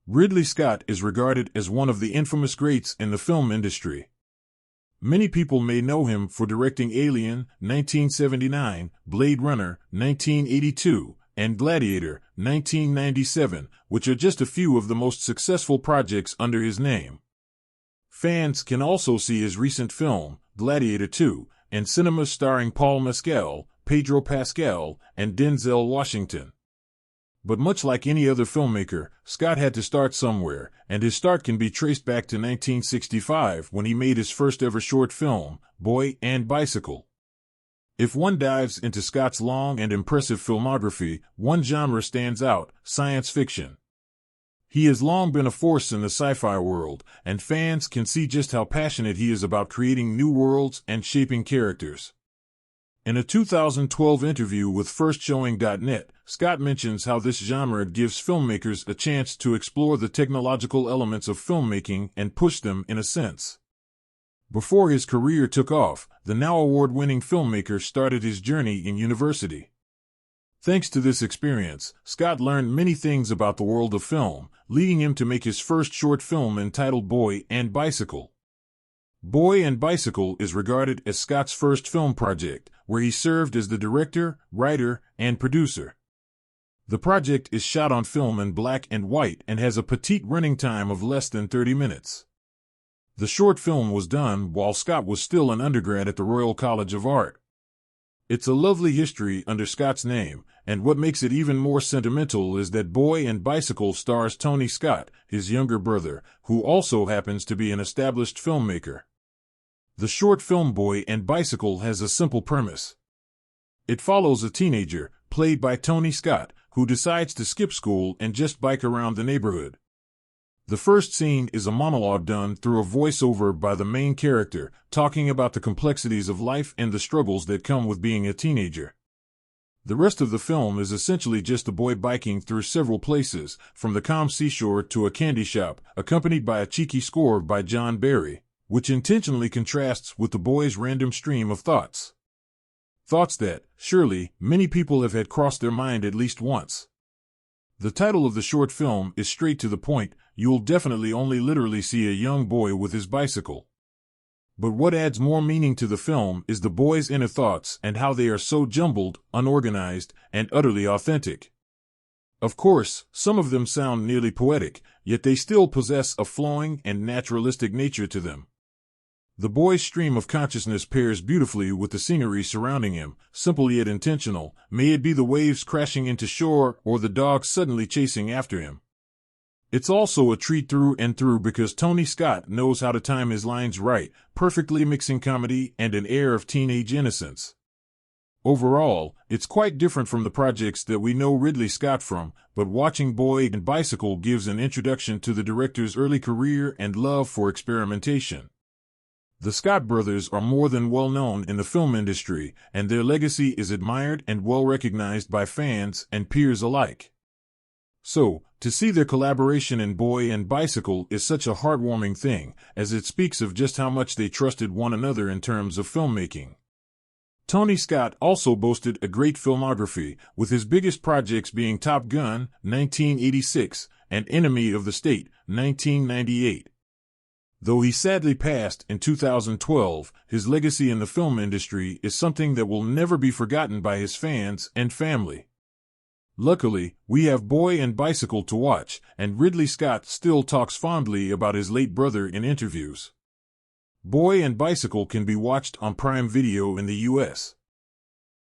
Ridley Scott is regarded as one of the infamous greats in the film industry. Many people may know him for directing Alien, 1979, Blade Runner, 1982, and Gladiator, 1997, which are just a few of the most successful projects under his name. Fans can also see his recent film, Gladiator 2, in cinemas starring Paul Mescal, Pedro Pascal, and Denzel Washington. But much like any other filmmaker, Scott had to start somewhere, and his start can be traced back to 1965 when he made his first ever short film, Boy and Bicycle. If one dives into Scott's long and impressive filmography, one genre stands out: science fiction. He has long been a force in the sci-fi world, and fans can see just how passionate he is about creating new worlds and shaping characters. In a 2012 interview with FirstShowing.net, Scott mentions how this genre gives filmmakers a chance to explore the technological elements of filmmaking and push them in a sense. Before his career took off, the now award-winning filmmaker started his journey in university. Thanks to this experience, Scott learned many things about the world of film, leading him to make his first short film entitled Boy and Bicycle. Boy and Bicycle is regarded as Scott's first film project, where he served as the director, writer, and producer. The project is shot on film in black and white and has a petite running time of less than 30 minutes. The short film was done while Scott was still an undergrad at the Royal College of Art. It's a lovely history under Scott's name, and what makes it even more sentimental is that Boy and Bicycle stars Tony Scott, his younger brother, who also happens to be an established filmmaker. The short film Boy and Bicycle has a simple premise. It follows a teenager, played by Tony Scott, who decides to skip school and just bike around the neighborhood. The first scene is a monologue done through a voiceover by the main character, talking about the complexities of life and the struggles that come with being a teenager. The rest of the film is essentially just the boy biking through several places, from the calm seashore to a candy shop, accompanied by a cheeky score by John Barry, which intentionally contrasts with the boy's random stream of thoughts. Thoughts that, surely, many people have had cross their mind at least once. The title of the short film is straight to the point: you'll definitely only literally see a young boy with his bicycle. But what adds more meaning to the film is the boy's inner thoughts and how they are so jumbled, unorganized, and utterly authentic. Of course, some of them sound nearly poetic, yet they still possess a flowing and naturalistic nature to them. The boy's stream of consciousness pairs beautifully with the scenery surrounding him, simple yet intentional, may it be the waves crashing into shore or the dog suddenly chasing after him. It's also a treat through and through because Tony Scott knows how to time his lines right, perfectly mixing comedy and an air of teenage innocence. Overall, it's quite different from the projects that we know Ridley Scott from, but watching Boy and Bicycle gives an introduction to the director's early career and love for experimentation. The Scott brothers are more than well known in the film industry, and their legacy is admired and well recognized by fans and peers alike. So, to see their collaboration in Boy and Bicycle is such a heartwarming thing, as it speaks of just how much they trusted one another in terms of filmmaking. Tony Scott also boasted a great filmography, with his biggest projects being Top Gun, 1986, and Enemy of the State, 1998. Though he sadly passed in 2012, his legacy in the film industry is something that will never be forgotten by his fans and family. Luckily, we have Boy and Bicycle to watch, and Ridley Scott still talks fondly about his late brother in interviews. Boy and Bicycle can be watched on Prime Video in the US.